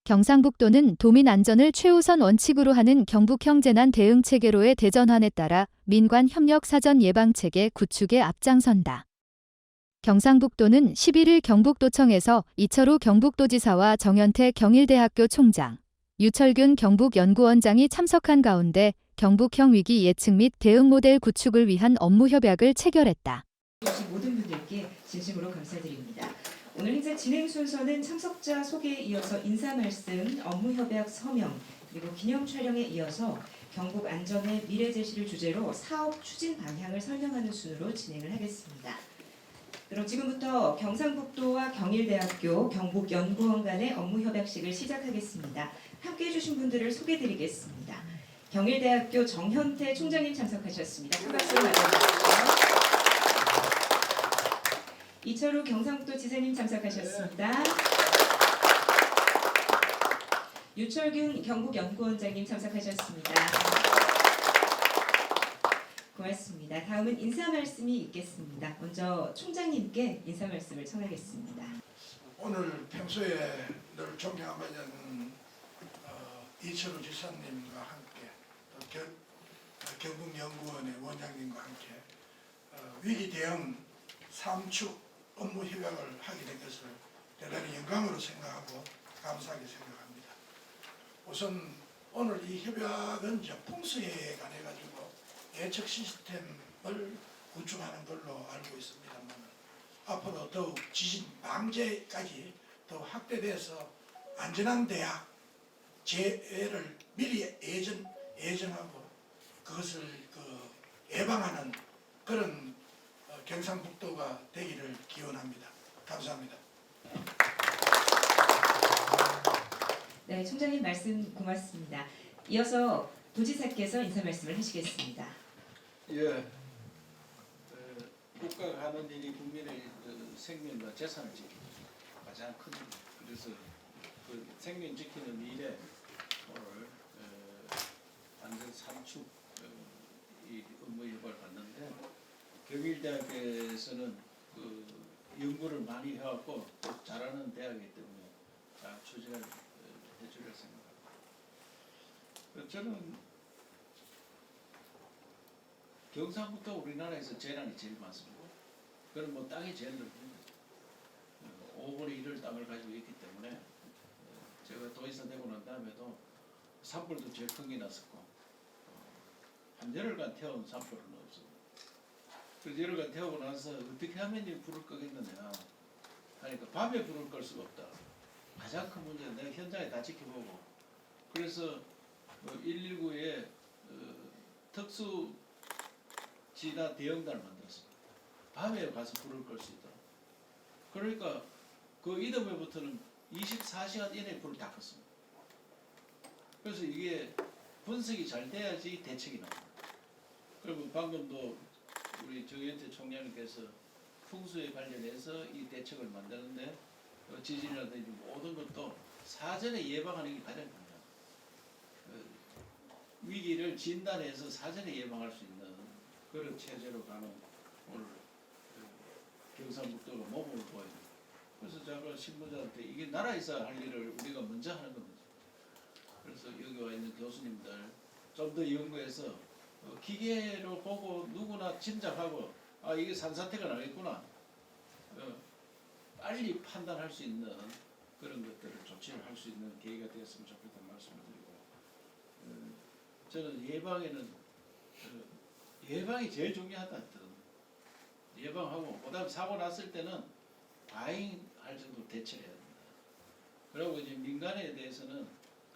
경상북도는 도민 안전을 최우선 원칙으로 하는 경북형 재난 대응 체계로의 대전환에 따라 민관 협력 사전 예방 체계 구축에 앞장선다. 경상북도는 11일 경북도청에서 이철우 경북도지사와 정현태 경일대학교 총장, 유철균 경북연구원장이 참석한 가운데 경북형 위기 예측 및 대응 모델 구축을 위한 업무 협약을 체결했다. 모든 분들께 진심으로 감사드립니다. 오늘 행사 진행 순서는 참석자 소개에 이어서 인사 말씀, 업무 협약 서명, 그리고 기념 촬영에 이어서 경북 안전의 미래 제시를 주제로 사업 추진 방향을 설명하는 순으로 진행을 하겠습니다. 그럼 지금부터 경상북도와 경일대학교 경북연구원 간의 업무 협약식을 시작하겠습니다. 함께해 주신 분들을 소개드리겠습니다. 경일대학교 정현태 총장님 참석하셨습니다. 큰 박수로 맞아주십시오. 이철우 경상북도 지사님 참석하셨습니다. 유철균 경북연구원장님 참석하셨습니다. 고맙습니다. 다음은 인사 말씀이 있겠습니다. 먼저 총장님께 인사 말씀을 청하겠습니다. 오늘 평소에 늘 존경하는 이철우 지사님과 함께 또 경북연구원의 원장님과 함께 위기 대응 3축 업무 협약을 하게 된 것을 대단히 영광으로 생각하고 감사하게 생각합니다. 우선 오늘 이 협약은 풍수에 관해 가지고 예측 시스템을 구축하는 걸로 알고 있습니다만 앞으로 더욱 지진 방제까지 더욱 확대돼서 안전한 대학 재해를 미리 예정하고 그것을 예방하는 그런 경상북도가 되기를 기원합니다. 감사합니다. 네, 총장님 말씀 고맙습니다. 이어서 도지사께서 인사 말씀을 하시겠습니다. 예, 국가가 하는 일이 국민의 생명과 재산을 지키는 가장 큰 일. 그래서 그 생명 지키는 일에 오늘 안전 3축 이 업무 협약을 받는데 경일대학에서는 그 연구를 많이 해왔고 또 잘하는 대학이기 때문에 잘 추진을 해주려 생각합니다. 저는 경상북도 우리나라에서 재난이 제일 많습니다. 그건 뭐 땅이 제일 넓습니다. 5분의 1을 땅을 가지고 있기 때문에 제가 도지사 되고 난 다음에도 산불도 제일 큰 게 났었고 한 열흘간 태운 산불은 없습니다. 그래서 열흘간 태우고 나서 어떻게 하면 이 불을 끄겠느냐 하니까 밤에 불을 끌 수가 없다. 가장 큰 문제는 내가 현장에 다 지켜보고 그래서 119에 특수 진화 대응단을 만들었습니다. 밤에 가서 불을 끌 수 있도록. 그러니까 그 이듬해부터는 24시간 이내에 불을 다 껐습니다. 그래서 이게 분석이 잘 돼야지 대책이 나옵니다. 그리고 방금도 우리 정현태 총장님께서 풍수에 관련해서 이 대책을 만드는데 지진이라든지 모든 것도 사전에 예방하는 게 가장 중요합니다. 위기를 진단해서 사전에 예방할 수 있는 그런 체제로 가는 오늘 경상북도가 모범을 보여요. 그래서 제가 신문자한테 이게 나라에서 할 일을 우리가 먼저 하는 겁니다. 그래서 여기 와 있는 교수님들 좀 더 연구해서 기계로 보고 누구나 짐작하고 아 이게 산사태가 나겠구나 빨리 판단할 수 있는 그런 것들을 조치를 할 수 있는 계기가 되었으면 좋겠다는 말씀을 드리고 저는 예방이 제일 중요하다 했거든. 예방하고 그다음 사고 났을 때는 과잉할 정도로 대처를 해야 됩니다. 그리고 이제 민간에 대해서는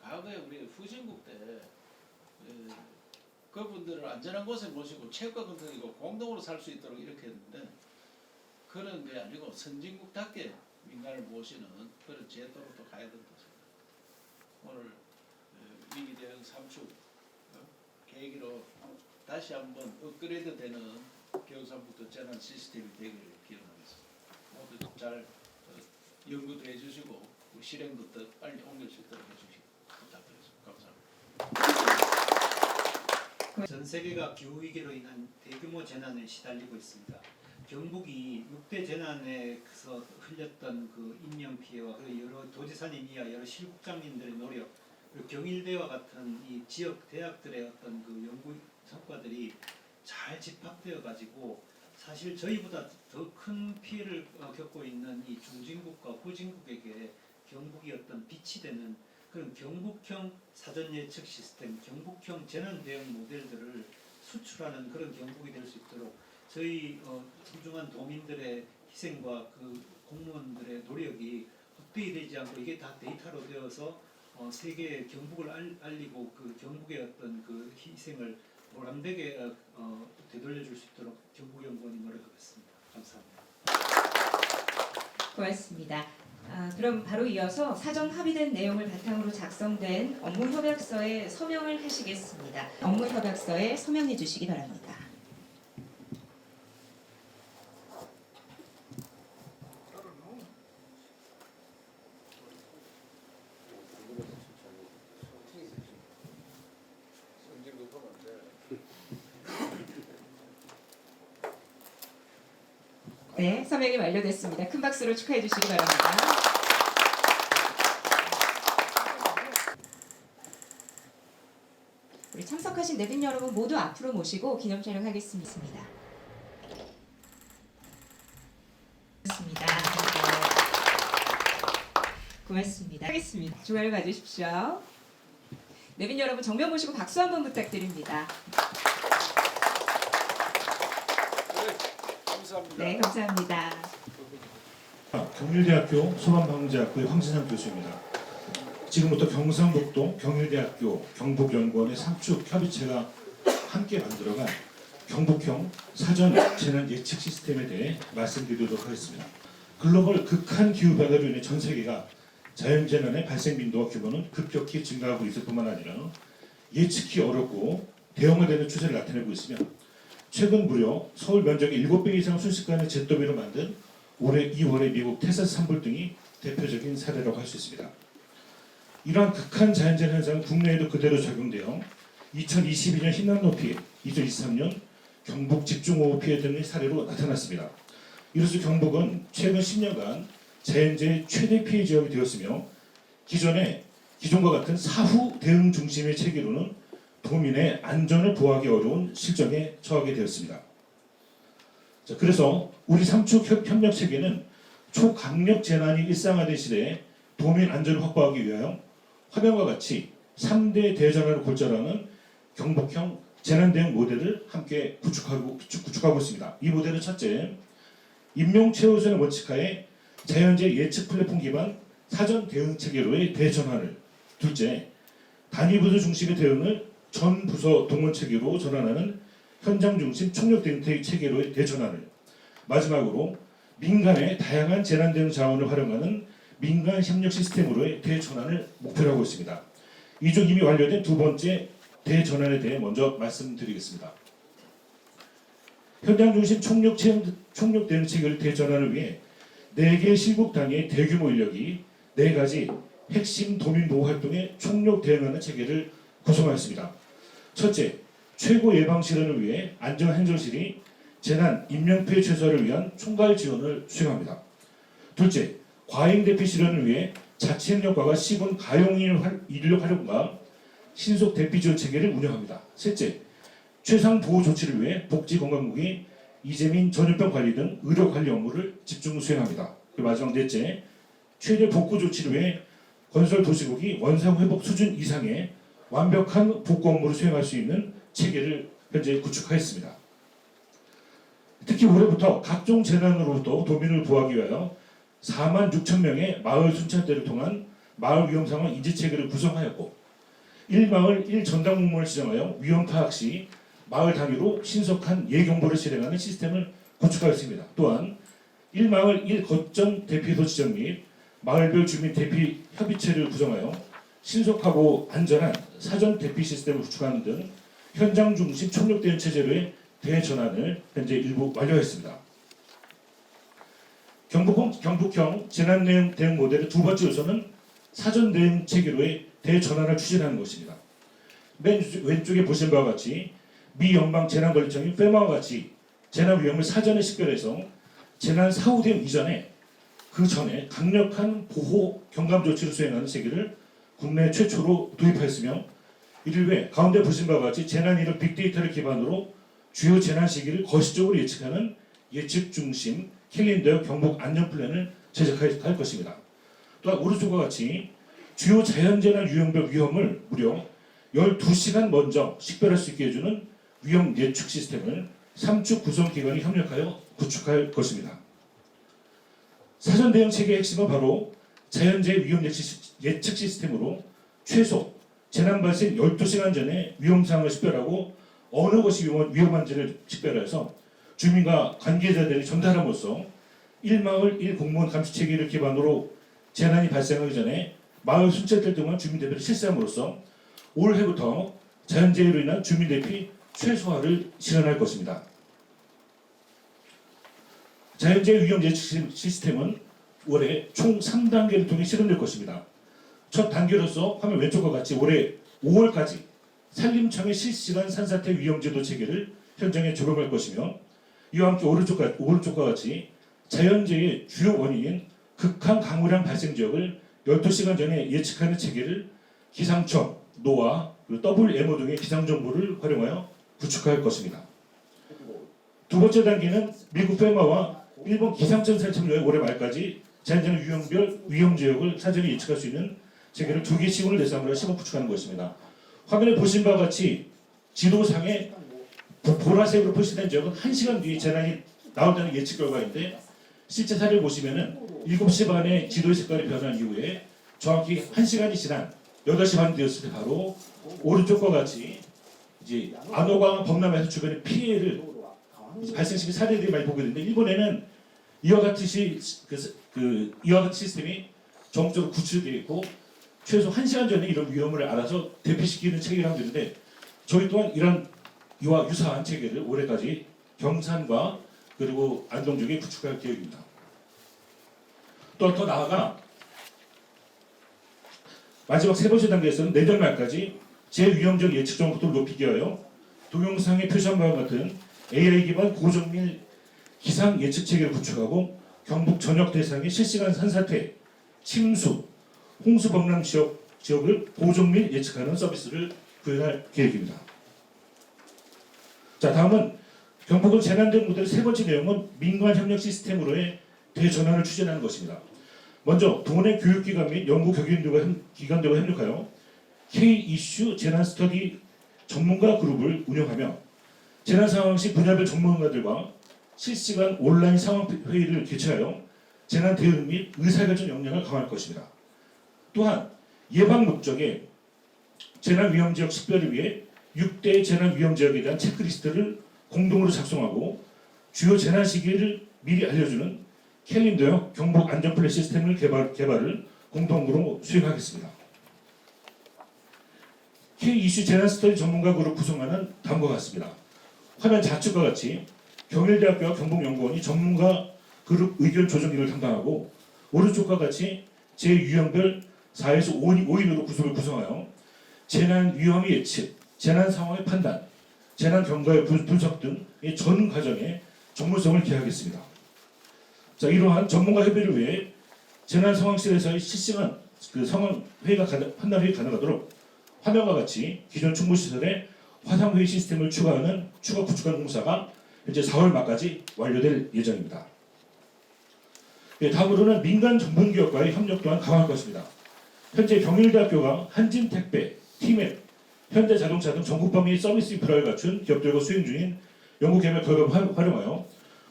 과거에 우리 후진국 때 그분들을 안전한 곳에 모시고 체육과 건강이고 공동으로 살 수 있도록 이렇게 했는데 그런 게 아니고 선진국답게 민간을 모시는 그런 제도로 또 가야 된다고 생각합니다. 오늘 위기 대응 3축 계기로 다시 한번 업그레이드 되는 경상북도 재난 시스템이 되기를 기원하겠습니다. 모두 잘 연구도 해주시고 실행도 더 빨리 옮길 수 있도록 해주시기 부탁드리겠습니다. 감사합니다. 전 세계가 기후위기로 인한 대규모 재난에 시달리고 있습니다. 경북이 6대 재난에서 흘렸던 그 인명 피해와 그리고 여러 도지사님 이하 여러 실국장님들의 노력, 그리고 경일대와 같은 이 지역 대학들의 어떤 그 연구 성과들이 잘 집합되어 가지고 사실 저희보다 더 큰 피해를 겪고 있는 이 중진국과 후진국에게 경북이 어떤 빛이 되는 그런 경북형 사전 예측 시스템, 경북형 재난 대응 모델들을 수출하는 그런 경북이 될 수 있도록 저희 소중한 도민들의 희생과 그 공무원들의 노력이 헛되이 않고 이게 다 데이터로 되어서 세계에 경북을 알리고 그 경북의 어떤 그 희생을 보람되게 되돌려줄 수 있도록 경북연구원이 노력하겠습니다. 감사합니다. 고맙습니다. 그럼 바로 이어서 사전 합의된 내용을 바탕으로 작성된 업무협약서에 서명을 하시겠습니다. 업무협약서에 서명해 주시기 바랍니다. 네, 서명이 완료됐습니다. 큰 박수로 축하해 주시기 바랍니다. 우리 참석하신 내빈 여러분 모두 앞으로 모시고 기념 촬영하겠습니다. 고맙습니다. 고맙습니다. 하겠습니다. 주말을 봐주십시오. 내빈 여러분 정면 보시고 박수 한번 부탁드립니다. 네, 감사합니다. 경일대학교 소방방재학부의 황진상 교수입니다. 지금부터 경상북도 경일대학교 경북연구원의 삼축 협의체가 함께 만들어간 경북형 사전 재난 예측 시스템에 대해 말씀드리도록 하겠습니다. 글로벌 극한 기후 변화로 인해 전 세계가 자연재난의 발생 빈도와 규모는 급격히 증가하고 있을 뿐만 아니라 예측이 어렵고 대형화되는 추세를 나타내고 있으며 최근 무려 서울 면적의 7배 이상 순식간에 잿더미로 만든 올해 2월의 미국 텍사스 산불 등이 대표적인 사례라고 할 수 있습니다. 이러한 극한 자연재난 현상은 국내에도 그대로 적용되어 2022년 흰난로 피해, 2023년 경북 집중호우 피해 등의 사례로 나타났습니다. 이로써 경북은 최근 10년간 자연재해 최대 피해 지역이 되었으며 기존과 같은 사후 대응 중심의 체계로는 도민의 안전을 보호하기 어려운 실정에 처하게 되었습니다. 자, 그래서 우리 삼축 협력 체계는 초강력 재난이 일상화된 시대에 도민 안전을 확보하기 위하여 화면과 같이 3대 대전환을 골자라는 경북형 재난대응 모델을 함께 구축하고 있습니다. 이 모델은 첫째, 임용 최우선의 원칙하에 자연재해 예측 플랫폼 기반 사전 대응 체계로의 대전환을, 둘째, 단위 부서 중심의 대응을 전 부서 동원 체계로 전환하는 현장 중심 총력 대응 체계로의 대전환을, 마지막으로 민간의 다양한 재난 대응 자원을 활용하는 민간 협력 시스템으로의 대전환을 목표로 하고 있습니다. 이 중 이미 완료된 두 번째 대전환에 대해 먼저 말씀드리겠습니다. 현장 중심 총력 대응 체계를 대전환을 위해 4개 실국 단위의 대규모 인력이 4가지 핵심 도민 보호 활동에 총력 대응하는 체계를 구성하였습니다. 첫째, 최고 예방 실현을 위해 안전행정실이 재난 인명피해 최소화를 위한 총괄 지원을 수행합니다. 둘째, 과잉 대피 실현을 위해 자치행정과가 시군 가용 인력 활용과 신속 대피 지원 체계를 운영합니다. 셋째, 최상 보호 조치를 위해 복지건강국이 이재민 전염병 관리 등 의료 관리 업무를 집중 수행합니다. 그리고 마지막 넷째, 최대 복구 조치를 위해 건설 도시국이 원상 회복 수준 이상의 완벽한 복구 업무를 수행할 수 있는 체계를 현재 구축하였습니다. 특히 올해부터 각종 재난으로부터 도민을 보호하기 위하여 4만 6천 명의 마을 순찰대를 통한 마을 위험 상황 인지 체계를 구성하였고 1마을 1전담 공무원을 지정하여 위험 파악 시 마을 단위로 신속한 예경보를 실행하는 시스템을 구축하였습니다. 또한 1마을 1거점 대피소 지정 및 마을별 주민 대피 협의체를 구성하여 신속하고 안전한 사전 대피 시스템을 구축하는 등 현장 중심 총력 대응 체제로의 대전환을 현재 일부 완료했습니다. 경북형 재난 대응 모델의 두 번째 요소는 사전 대응 체계로의 대전환을 추진하는 것입니다. 맨 왼쪽에 보신 바와 같이 미 연방 재난관리청인 페마와 같이 재난 위험을 사전에 식별해서 재난 사후 대응 이전에 그 전에 강력한 보호 경감 조치를 수행하는 체계를 국내 최초로 도입하였으며 이를 위해 가운데 보신 바와 같이 재난 이력 빅데이터를 기반으로 주요 재난 시기를 거시적으로 예측하는 예측 중심 캘린더 경복 안전 플랜을 제작할 것입니다. 또한 오른쪽과 같이 주요 자연재난 유형별 위험을 무려 12시간 먼저 식별할 수 있게 해주는 위험 예측 시스템을 3축 구성기관이 협력하여 구축할 것입니다. 사전 대응 체계의 핵심은 바로 자연재해 위험 예측 시스템으로 최소 재난 발생 12시간 전에 위험 상황을 식별하고 어느 것이 위험한지를 식별해서 주민과 관계자들이 전달함으로써 1마을 1공무원 감시 체계를 기반으로 재난이 발생하기 전에 마을 순찰들 동안 주민 대피를 실시함으로써 올해부터 자연재해로 인한 주민 대피 최소화를 실현할 것입니다. 자연재해 위험 예측 시스템은 올해 총 3단계를 통해 실현될 것입니다. 첫 단계로서 화면 왼쪽과 같이 올해 5월까지 산림청의 실시간 산사태 위험제도 체계를 현장에 적용할 것이며 이와 함께 오른쪽과 같이 자연재해의 주요 원인인 극한 강우량 발생 지역을 12시간 전에 예측하는 체계를 기상청, 노아, 그리고 WMO 등의 기상정보를 활용하여 구축할 것입니다. 두 번째 단계는 미국 페마와 일본 기상청사를 참여해 올해 말까지 자연재해 유형별 위험지역을 사전에 예측할 수 있는 체계를 2개 시군을 대상으로 시범 구축하는 것입니다. 화면에 보신 바와 같이 지도상에 보라색으로 표시된 지역은 1시간 뒤에 재난이 나온다는 예측 결과인데 실제 사례를 보시면은 7시 반에 지도의 색깔이 변한 이후에 정확히 1시간이 지난 8시 반 되었을 때 바로 오른쪽과 같이 이제 안호강 범람해서 주변에 피해를 발생시킨 사례들이 많이 보게 되는데 일본에는 이와 같은 시스템이 전국적으로 구축되어 있고 최소 1시간 전에 이런 위험을 알아서 대피시키는 체계를 하면 되는데 저희 또한 이와 유사한 체계를 올해까지 경산과 그리고 안동 쪽에 구축할 계획입니다. 또 더 나아가 마지막 세 번째 단계에서는 내년 말까지 제위험적 예측 정보를 높이기 위하여 동영상에 표시한 바와 같은 AI 기반 고정밀 기상 예측 체계를 구축하고 경북 전역 대상의 실시간 산사태, 침수, 홍수 범람 지역을 고정밀 예측하는 서비스를 구현할 계획입니다. 자, 다음은 경북은 재난 대응 모델의 세 번째 내용은 민관 협력 시스템으로의 대전환을 추진하는 것입니다. 먼저 동원의 교육기관 및 연구 기관들과 협력하여 K-이슈 재난 스터디 전문가 그룹을 운영하며 재난 상황 시 분야별 전문가들과 실시간 온라인 상황 회의를 개최하여 재난 대응 및 의사결정 역량을 강화할 것입니다. 또한 예방 목적의 재난 위험 지역 식별을 위해 6대 재난 위험 지역에 대한 체크리스트를 공동으로 작성하고 주요 재난 시기를 미리 알려주는 캘린더 경복 안전 플랜 시스템을 개발을 공동으로 수행하겠습니다. K-이슈 재난 스터디 전문가 그룹 구성하는 다음과 같습니다. 화면 좌측과 같이 경일대학교와 경북연구원이 전문가 그룹 의견 조정 일을 담당하고 오른쪽과 같이 제유형별 4에서 5인으로 구성하여 재난 위험 예측, 재난 상황의 판단, 재난 경과의 분석 등의 전 과정에 전문성을 기하겠습니다. 자, 이러한 전문가 협의를 위해 재난 상황실에서의 실시간 상황 회의가 판단 회의 가능하도록 화면과 같이 기존 충무시설에 화상 회의 시스템을 추가 구축하는 공사가 현재 4월 말까지 완료될 예정입니다. 다음으로는 민간 전문기업과의 협력 또한 강화할 것입니다. 현재 경일대학교가 한진택배, 티맵, 현대자동차 등 전국 범위 서비스 인프라를 갖춘 기업들과 수행 중인 연구개발 결과를 활용하여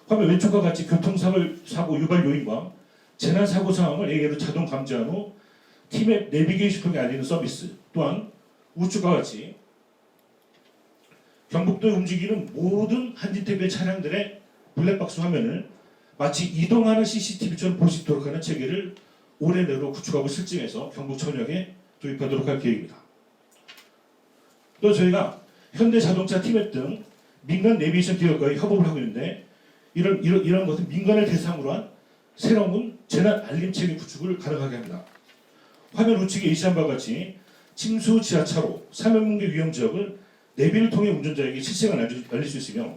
화면 왼쪽과 같이 교통사고 유발 요인과 재난 사고 상황을 AI로 자동 감지한 후 티맵 내비게이션 통해 알리는 서비스, 또한 우측과 같이 경북도에 움직이는 모든 한진택배 차량들의 블랙박스 화면을 마치 이동하는 CCTV처럼 볼 수 있도록 하는 체계를 올해 내로 구축하고 실증해서 경북 전역에 도입하도록 할 계획입니다. 또 저희가 현대자동차, 티맵 등 민간 내비게이션 기업과의 협업을 하고 있는데 이런 것은 민간을 대상으로 한 새로운 재난 알림 체계 구축을 가능하게 합니다. 화면 우측에 예시한 바와 같이 침수 지하차로, 사면붕괴 위험 지역을 내비를 통해 운전자에게 실시간 알릴 수 있으며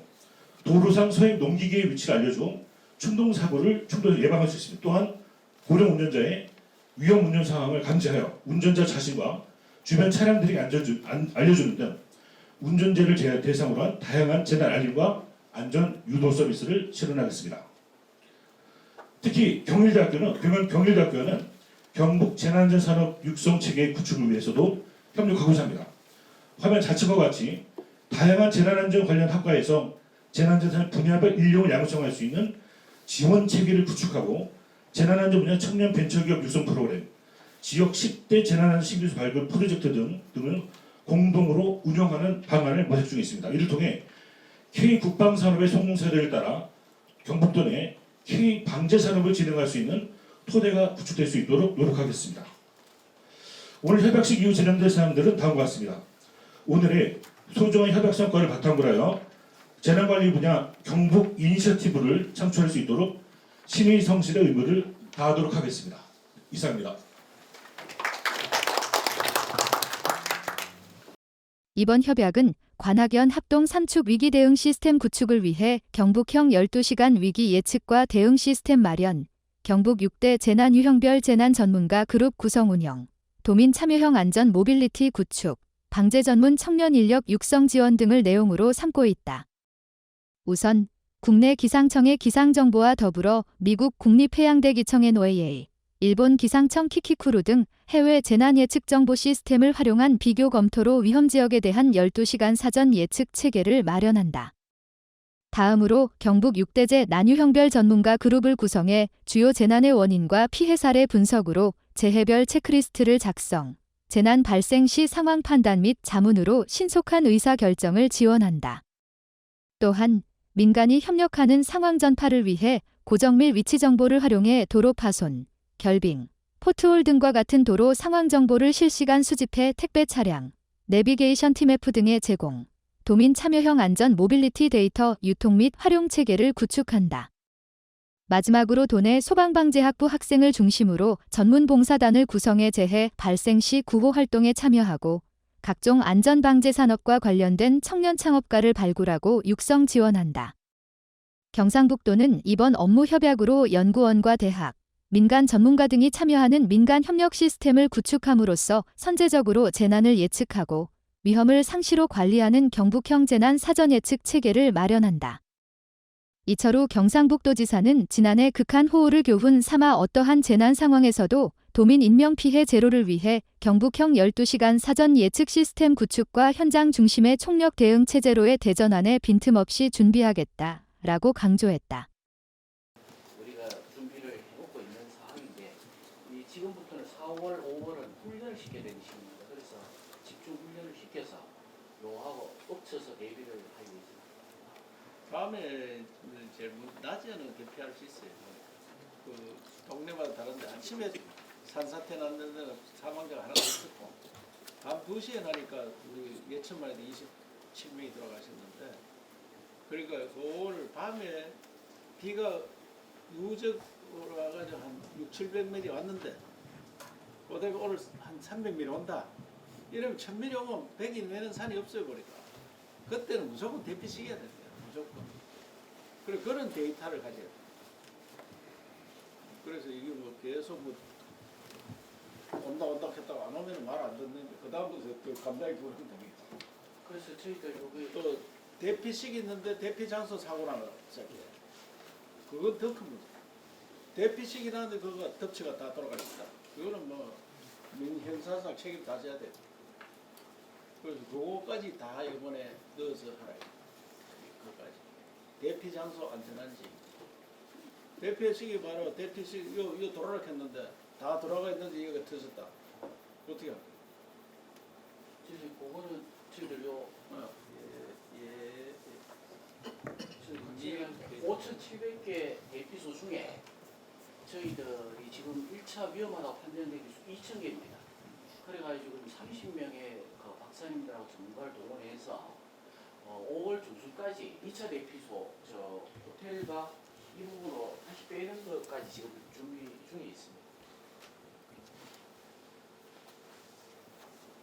도로상 서행 농기계의 위치를 알려줘 충동사고를 예방할 수 있습니다. 또한 고령 운전자의 위험 운전 상황을 감지하여 운전자 자신과 주변 차량들에게 알려주는 등 운전재를 대상으로 한 다양한 재난 알림과 안전 유도 서비스를 실현하겠습니다. 특히 경일대학교는 경북 재난안전산업 육성 체계 구축을 위해서도 협력하고자 합니다. 화면 좌측과 같이 다양한 재난안전 관련 학과에서 재난안전 분야별 인력을 양성할 수 있는 지원 체계를 구축하고 재난안전 분야 청년 벤처기업 육성 프로그램, 지역 10대 재난안전 신기술 발굴 프로젝트 등을 공동으로 운영하는 방안을 모색 중에 있습니다. 이를 통해 K 국방산업의 성공 사례를 따라 경북도 내 K 방재산업을 진행할 수 있는 토대가 구축될 수 있도록 노력하겠습니다. 오늘 협약식 이후 진행될 사항들은 다음과 같습니다. 오늘의 소정의 협약 성과를 바탕으로 하여 재난관리 분야 경북 이니셔티브를 창출할 수 있도록 신의 성실의 의무를 다하도록 하겠습니다. 이상입니다. 이번 협약은 관학연 합동 삼축 위기 대응 시스템 구축을 위해 경북형 12시간 위기 예측과 대응 시스템 마련, 경북 6대 재난 유형별 재난 전문가 그룹 구성 운영, 도민 참여형 안전 모빌리티 구축, 방재 전문 청년 인력 육성 지원 등을 내용으로 삼고 있다. 우선 국내 기상청의 기상정보와 더불어 미국 국립해양대기청의 NOAA, 일본 기상청 키키쿠루 등 해외 재난 예측 정보 시스템을 활용한 비교 검토로 위험 지역에 대한 12시간 사전 예측 체계를 마련한다. 다음으로 경북 6대재 난유형별 전문가 그룹을 구성해 주요 재난의 원인과 피해 사례 분석으로 재해별 체크리스트를 작성, 재난 발생 시 상황 판단 및 자문으로 신속한 의사 결정을 지원한다. 또한 민간이 협력하는 상황 전파를 위해 고정밀 위치 정보를 활용해 도로 파손, 결빙, 포트홀 등과 같은 도로 상황 정보를 실시간 수집해 택배 차량, 내비게이션 TMF 등에 제공, 도민 참여형 안전 모빌리티 데이터 유통 및 활용 체계를 구축한다. 마지막으로 도내 소방방재학부 학생을 중심으로 전문 봉사단을 구성해 재해 발생 시 구호 활동에 참여하고 각종 안전방재 산업과 관련된 청년 창업가를 발굴하고 육성 지원한다. 경상북도는 이번 업무 협약으로 연구원과 대학, 민간 전문가 등이 참여하는 민간 협력 시스템을 구축함으로써 선제적으로 재난을 예측하고 위험을 상시로 관리하는 경북형 재난 사전 예측 체계를 마련한다. 이철우 경상북도지사는 지난해 극한 호우를 교훈 삼아 어떠한 재난 상황에서도 도민 인명피해 제로를 위해 경북형 12시간 사전 예측 시스템 구축과 현장 중심의 총력 대응 체제로의 대전환에 빈틈없이 준비하겠다라고 강조했다. 우리가 준비를 해오고 있는 상황인데 이 지금부터는 4월, 5월은 훈련을 시켜야 되는 시기입니다. 그래서 집중 훈련을 시켜서 요하고 엎쳐서 대비를 하고 있습니다. 밤에 제일 낮에는 대피할 수 있어요. 그 동네마다 다른데 아침에 산사태 났는 데는 사망자가 하나도 없었고 밤 2시에 나니까 우리 예천만 해도 27명이 들어가셨는데 그러니까 오늘 밤에 비가 누적으로 와가지고 한 600~700mm 왔는데 그다음에 오늘 한 300mm 온다. 이러면 1000mm 오면 100이 내는 산이 없어요 보니까 그때는 무조건 대피시켜야 된대요. 무조건. 그래 그런 데이터를 가져야 돼. 그래서 이게 뭐 계속 뭐 온다 했다가 안 오면 말 안 듣는데 그 다음부터 또 감당이 부르면 되겠지. 그래서 저희들 여기 또 대피식 있는데 대피 장소 사고 나면 시작해. 그건 더 큰 문제. 대피식이 나는데 그거 덮치가 다 돌아갈 수 있다. 그거는 뭐 민형사상 책임 다 져야 돼. 그래서 그거까지 다 이번에 넣어서 하라. 그거까지. 대피 장소 안전한지. 대피식이 바로 대피식 이거 돌아갔는데 다 돌아가 있는데 이거 터졌다. 어떻게 할까? 저희 그거는 저희들 요 저희 5,700개 대피소 중에 저희들이 지금 1차 위험하다고 판정된 게 2,000개입니다. 그래가지고 30명의 그 박사님들하고 전문가를 동원해서 5월 중순까지 2차 대피소 저 호텔과 이 부분으로 다시 빼는 것까지 지금 준비 중에 있습니다.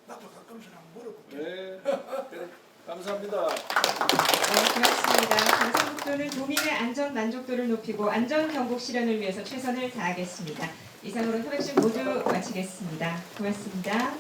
나도 가끔씩 한번 물어볼게. 네. 그래. 감사합니다. 네, 고맙습니다. 경상북도 안전 만족도를 높이고 안전 경북 실현을 위해서 최선을 다하겠습니다. 이상으로 협약식 모두 마치겠습니다. 고맙습니다.